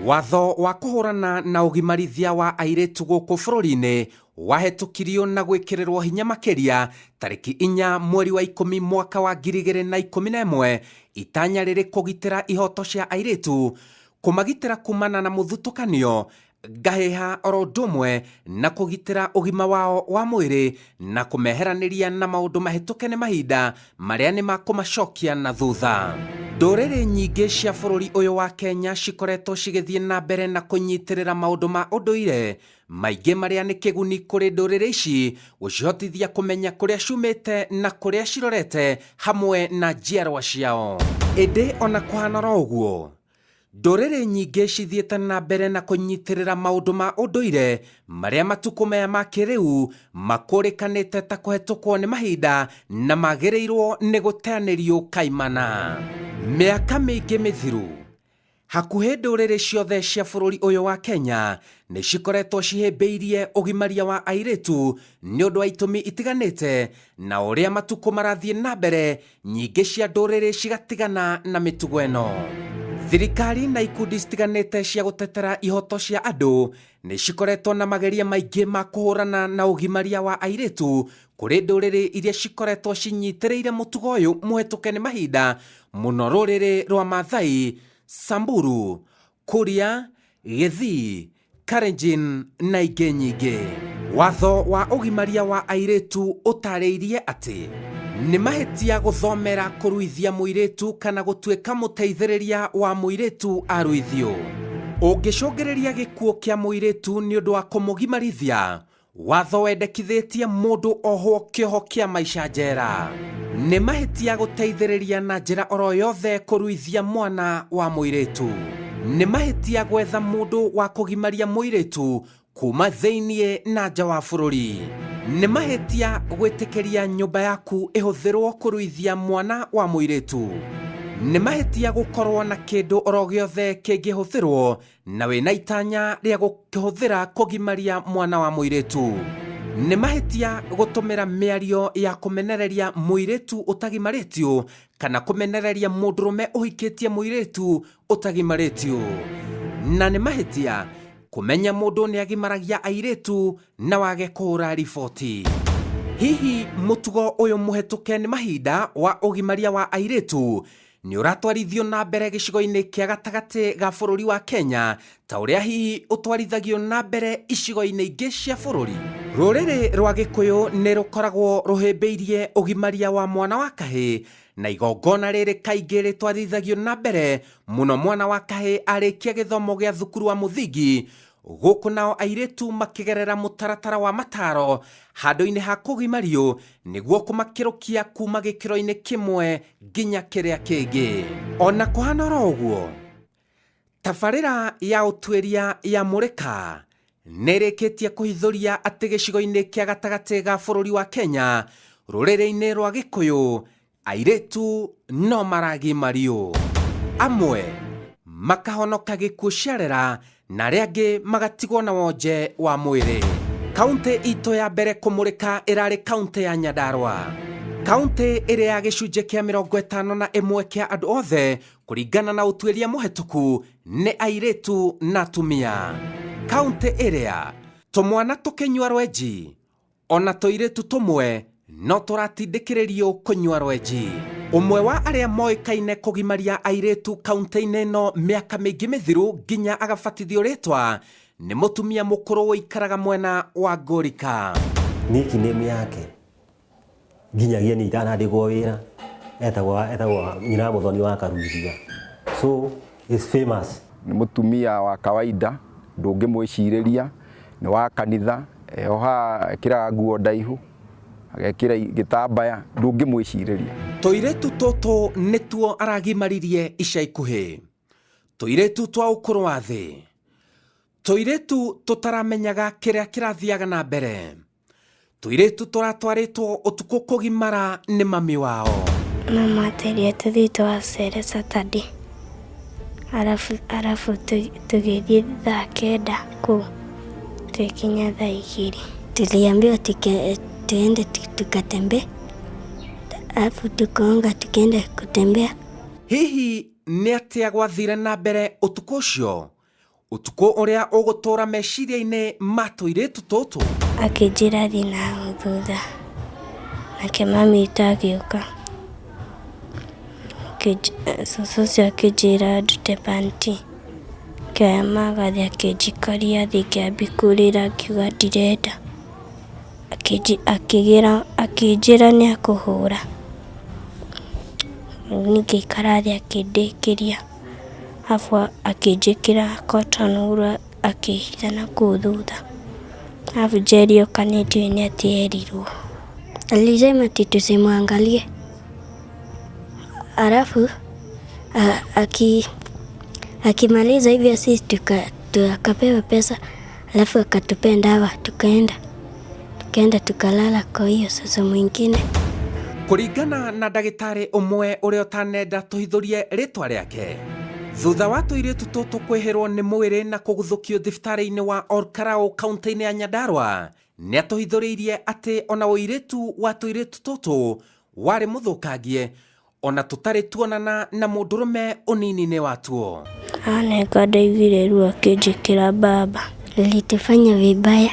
Watho wa kuhurana na ugimarithia wa airitu guku bururini wahetukirio na gwikirirwo hinya makiria tariki 4 mweri wa 10 mwaka wa 2011 itanya riri kugitira ihoto cia airitu, kumagitira kumana na muthutukanio, gaheha orodumwe na kugitira ugima wao wa mwiri na kumeheraniria na maundu mahituke ni mahinda maria ni makumacokia na thutha. Ndũrĩrĩ nyingĩ cia bũrũri ũyũ wa Kenya cikoretwo cigĩthiĩ na mbere na kũnyitirĩra maũndũ ma ũndũire maingĩ marĩa nĩ kĩguni kũrĩ ndũrĩrĩ ici gũcihotithia kũmenya kũrĩa ciumĩte na kũrĩa cirorete hamwe na njiarwa ciao. Ĩndĩ ona kũhana ũguo, ndũrĩrĩ nyingĩ cithiĩte na mbere na kũnyitirĩra maũndũ ma ũndũire marĩa matukũ maya ma kĩrĩu makũrĩkanĩte ta kũhetũkwo nĩ mahinda na magĩrĩirwo nĩ gũteanĩrio kaimana. Mĩaka mĩingĩ mĩthiru, hakuhĩ ndũrĩrĩ ciothe cia bũrũri ũyũ wa Kenya nĩ cikoretwo cihĩmbĩirie ugimaria wa airitu nĩ ũndũ wa itũmi itiganite, na ũrĩa matukũ marathiĩ na mbere nyingĩ cia ndũrĩrĩ cigatigana na mĩtugo ĩno. Thirikari na ikundi citiganite cia gutetera ihoto cia andu nĩ cikoretwo na mageria maingĩ ma kũhũrana na ugimaria wa airitu kũrĩ ndũrĩrĩ iria cikoretwo cinyitĩrĩire mũtugo ũyũ mũhetũke nĩ mahinda mũno rũrĩrĩ rwa Maathai, Samburu, Kuria, Gĩthii, Kalenjin na ingĩ nyingĩ. Watho wa ugimaria wa airitu ũtarĩirie atĩ nĩ mahĩtia gũthomera kũruithia mũirĩtu kana gũtuĩka mũteithĩrĩria wa mũirĩtu aruithio. Ũngĩcũngĩrĩria gĩkuũ kĩa mũirĩtu nĩ ũndũ wa kũmũgimarithia, watho wendekithĩtie mũndũ ohwo kĩoho kĩa maica njera. Nĩ mahĩtia gũteithĩrĩria na njĩra oro yothe kũruithia mwana wa mũirĩtu. Nĩ mahĩtia gwetha mũndũ wa kũgimaria mũirĩtu kuma thĩiniĩ na nja wa bũrũri. Nĩ mahĩtia gwĩtĩkĩria nyũmba yaku ĩhũthĩrwo kũruithia mwana wa mũirĩtu. Nĩ mahĩtia gũkorwo na kĩndũ oro gĩothe kĩngĩhũthĩrwo na wĩna itanya rĩa gũkĩhũthĩra kũgimaria mwana wa mũirĩtu. Nĩ mahĩtia gũtũmĩra mĩario ya kũmenereria mũirĩtu ũtagimarĩtio kana kũmenereria mũndũrũme ũhikĩtie mũirĩtu ũtagimarĩtio. Na nĩ mahĩtia kumenya mũndũ nĩ agimaragia airitu na wage kũhũra riboti. Hihi mũtugo ũyũ mũhetũke nĩ mahinda wa ugimaria wa airitu nĩ ũratwarithio na mbere gĩcigo-inĩ kĩa gatagatĩ ga bũrũri wa Kenya ta ũrĩa hihi ũtwarithagio na mbere icigo-inĩ ingĩ cia bũrũri? Rũrĩrĩ rwa Gĩkũyũ nĩ rũkoragwo rũhĩmbĩirie ugimaria wa mwana wa kahĩ, na igongona rĩrĩ kaingĩ rĩtwarithagio na mbere mũno mwana wa kahĩ arĩkia gĩthomo gĩa thukuru wa mũthingi, gũkũ nao airitu makĩgerera mũtaratara wa mataro handũ-inĩ ha kũgimario nĩguo kũmakĩrũkia kuma gĩkĩro-inĩ kĩmwe nginya kĩrĩa kĩngĩ. Ona kũhana oro ũguo, tabarĩra ya ũtuĩria ya Murika nĩ ĩrĩkĩtie kũhithũria atĩ gĩcigo-inĩ kĩa gatagatĩ ga bũrũri wa Kenya rũrĩrĩ-inĩ rwa Gĩkũyũ airitu no maragimario. Amwe makahonoka gĩkuũ ciarera na arĩa angĩ magatigwo na wonje wa mwĩrĩ. Kaunti itũ ya mbere kũmũrĩka ĩrarĩ kaunti ya Nyandarua, kaunti ĩrĩa ya gĩcunjĩ kĩa 51 kĩa andũ othe kũringana na ũtuĩria mũhetũku nĩ airitu na atumia. Kaunti ĩrĩa tũmwana tũkĩnyua rwenji, ona tũirĩtu tũmwe no tũratindĩkĩrĩrio kũnyua rwenji. Ũmwe wa arĩa moĩkaine kũgimaria airitu kaunti-inĩ ĩno mĩaka mĩingĩ mĩthiru nginya agabatithio rĩtwa nĩ mũtumia mũkũrũ ũikaraga mwena wa Ngũrika. Niki nĩ yake nginyagia nĩ itanandĩkwo wĩra, etagwo nyina mũthoni wa Karuithia, so is famous. Nĩ mũtumia wa kawaida, ndũngĩmwĩcirĩria, nĩ wa kanitha, oha ekĩraga nguo ndaihu, agekĩra gĩtambaya, ndũngĩmwĩcirĩria. Tũirĩtu tũtũ nĩtuo aragimaririe ica ikuhĩ, tũirĩtu twa ũkũrũ wa thĩ, tũirĩtu tũtaramenyaga kĩrĩa kĩrathiaga na mbere, tũirĩtu tũratwarĩtwo ũtukũ kũgimara nĩ mami wao. Mama atĩrĩe tũthiĩ twacere Saturday, arabu tũgĩthiĩ thaa 9 kũu tũkinya thaa 2. Tuliambiwa tuende tukatembee, alafu tukaonga tukaenda kutembea. Hihi nĩ atĩa gwathire na mbere ũtukũ ũcio? utuko uria ugutura meciria-ini ma tuiretu tutu. Akĩnjĩra thiĩ na thutha, nake mami witũ agĩũka. Cũcũ ũcio akĩnjĩra ndute panti, ngĩoya magathĩ akĩnjikaria thĩ, ngĩambia kũrĩra ngiuga ndirenda. Akĩnjĩra nĩ akũhũra. Ngĩikara thĩ akĩndĩkĩria, arabu akĩnjĩkĩra cotton wool akĩhitha na kũu thutha. Alafu Jerry okanĩtio nĩ atĩ erirwo. Alisema ati tusimwangalie. Alafu akimaliza hivyo sisi tukapewa pesa, alafu akatupea dawa, tukaenda tukalala kwa hiyo sasa mwingine. Kuringana na ndagĩtarĩ ũmwe ũrĩa ũtanenda tũhithũrie rĩtwa rĩake, thutha wa tũirĩtu tũtũ kwĩhĩrwo nĩ mwĩrĩ na kũguthũkio thibitarĩ-inĩ wa Olkarau kaunti-inĩ ya Nyandarua, nĩ atũhithũrĩirie atĩ ona ũirĩtu wa tũirĩtu tũtũ warĩ mũthũkangie, ona tũtarĩ tuonana na mũndũrũme ũnini-inĩ watuo. Nĩguo ndaiguire ruo akĩnjĩkĩra baba. Nilitufanya vibaya,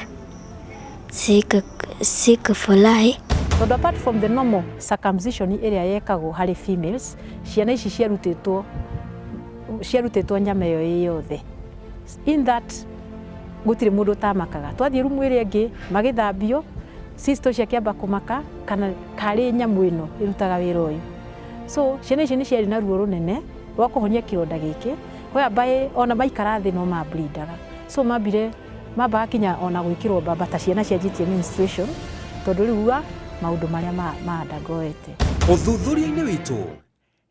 sikufurahi. But apart from the normal circumcision ĩrĩa yekagwo harĩ females, ciana ici ciarutĩtwo nyama ĩyo yothe. In that, gũtirĩ mũndũ utamakaga. Twathiĩ rumu ĩrĩa ĩngĩ magĩthambio, sisto ciakĩamba kũmaka kana karĩ nyamũ ĩno ĩrutaga wĩra ũyũ. So ciana ici nĩ ciarĩ na ruo rũnene rwa kũhonia kĩronda gĩkĩ, we ambaye ona maikara thĩ no mablindaga. So mambaga kinya ona gwĩkĩrwo mbamba ta ciana cianjĩtie menstruation, tondũ rĩu maũndũ marĩa mandagoete. Ũthuthuria-inĩ witũ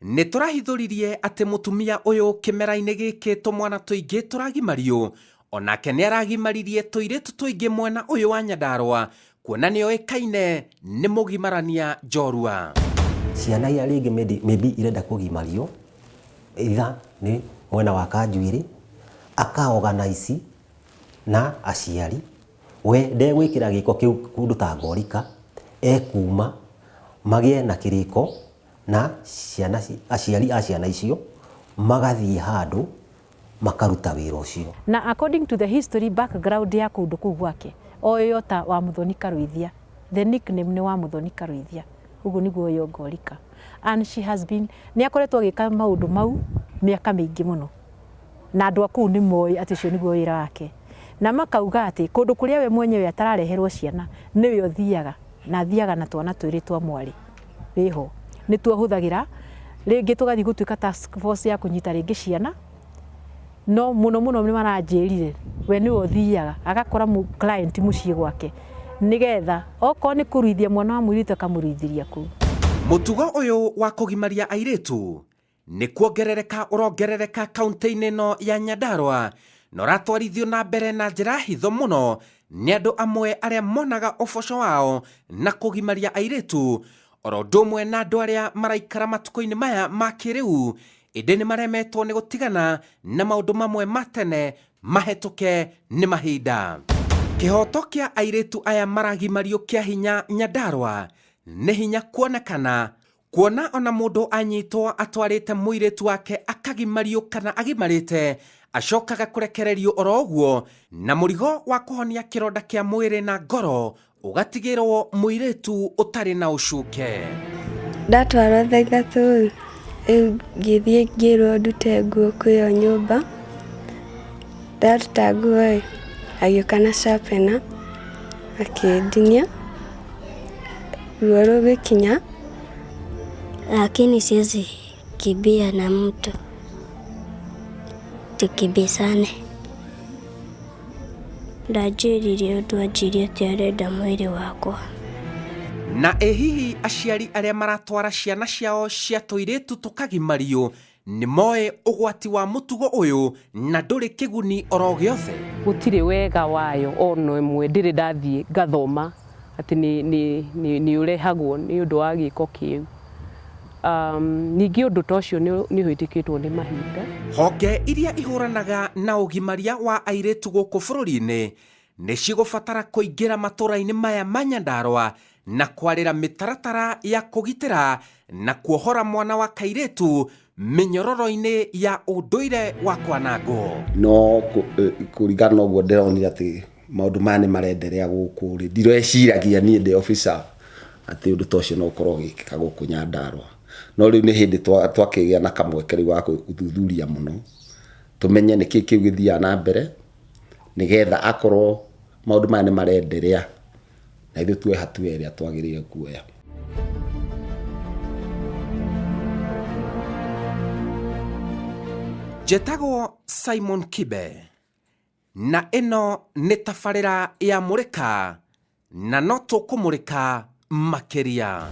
nĩ tũrahithũririe atĩ mũtumia ũyũ kĩmera-inĩ gĩkĩ tũmwana tũingĩ tũragimario, onake nĩ aragimaririe tũirĩtu tũingĩ mwena ũyũ wa Nyandarua, kuona nĩ oĩkaine nĩ mũgimarania njorua. Ciana iria rĩngĩ maybe irenda kũgimario, either nĩ mwena wa kanjuĩrĩ, akaorganize na aciari, we ndegwĩkĩra gĩko kĩu kũndũ ta ngorika, ekuma magĩe na kĩrĩko na aciari a ciana icio magathiĩ handũ makaruta wĩra ũcio. Na according to the history background ya kũndũ kũu gwake, oyo ta wa Muthoni Karuithia, the nickname nĩ wa Muthoni Karuithia, ũguo nĩguo oyo ngorika. And she has been, nĩ akoretwo agĩka maũndũ mau mĩaka mĩingĩ mũno, na andũ a kũu nĩ moĩ atĩ ũcio nĩguo wĩra wake, na makauga atĩ kũndũ kũrĩa we mwenyewe atarareherwo ciana nĩwe ũthiaga, na athiaga na twana twĩrĩ twa mwarĩ wĩho, nĩ tuohũthagĩra rĩngĩ tũgathiĩ gũtuĩka task force ya kũnyita rĩngĩ ciana, no mũno nĩ maranjĩrire we nĩwe ũthiaga agakora client mũciĩ gwake, nĩgetha okorwo nĩ kũruithia mwana wa mũirĩtu akamũruithĩria kũu. Mũtugo ũyũ wa kũgimaria airĩtu nĩ kuongerereka ũrongerereka kaunti-inĩ ĩno ya Nyandarua, na ũratwarithio na mbere na njĩra hitho mũno nĩ andũ amwe arĩa monaga ũboco wao na kũgimaria airĩtu, oro ũndũ ũmwe na andũ arĩa maraikara matukũ-inĩ maya ma kĩrĩu, ĩndĩ nĩ maremetwo nĩ gũtigana na maũndũ mamwe matene mahetũke nĩ mahinda. Kĩhoto kĩa airĩtu aya maragimario kĩa hinya Nyandarua nĩ hinya kuonekana, kuona ona mũndũ anyitwo atwarĩte mũirĩtu wake akagimario kana agimarĩte, acokaga kũrekererio oro ũguo, na mũrigo wa kũhonia kĩronda kĩa mwĩrĩ na ngoro ũgatigĩrwo mũirĩtu ũtarĩ na ũcuke. Ndatwarwo thagatũ ngĩthiĩ ngĩrwo ndute nguo kwĩyo nyũmba, ndaruta nguo agĩũka na sharpener akĩndinia, ruo rũgĩkinya. Lakini siwezi kimbia na mtu tukibisane. Ndanjĩrire ũndũ anjĩrire atĩ arenda mwĩrĩ wakwa. Na hihi aciari arĩa maratwara ciana ciao cia tũirĩtu tũkagimario nĩ moĩ ũgwati wa mũtugo ũyũ na ndũrĩ kĩguni oro gĩothe? Gũtirĩ wega wayo ono ĩmwe ndĩrĩ ndathiĩ ngathoma atĩ nĩ ũrehagwo nĩ ũndũ wa gĩko kĩu. Ningĩ ũndũ ta ũcio nĩ ũhĩtũkĩtwo nĩ mahinda. Honge iria ihũranaga na ũgimaria wa airĩtu gũkũ bũrũri-inĩ nĩ cigũbatara kũingĩra matũra-inĩ maya ma Nyandarua na kwarĩra mĩtaratara ya kũgitĩra na kuohora mwana wa kairĩtu mĩnyororo-inĩ ya ũndũire wa kwanangwo. No kũringana na ũguo ndĩronire atĩ maũndũ maya nĩ marenderea gũkũ rĩ, ndireciragia niĩ ndĩ officer atĩ ũndũ ta ũcio no ũkorwo ũgĩkĩka gũkũ Nyandarua. No rĩu nĩ hĩndĩ twakĩgĩa na kamweke rĩu wa gũthuthuria mũno, tũmenye nĩkĩ kĩu gĩthiaga na mbere, nĩgetha akorwo maũndũ maya nĩ marenderea na ithuĩ tuoe hatua ĩrĩa twagĩrĩire kuoya. Njĩtagwo Simon Kibe, na ĩno nĩ tabarĩra ya Murika, na no tũkũmũrĩka makĩria.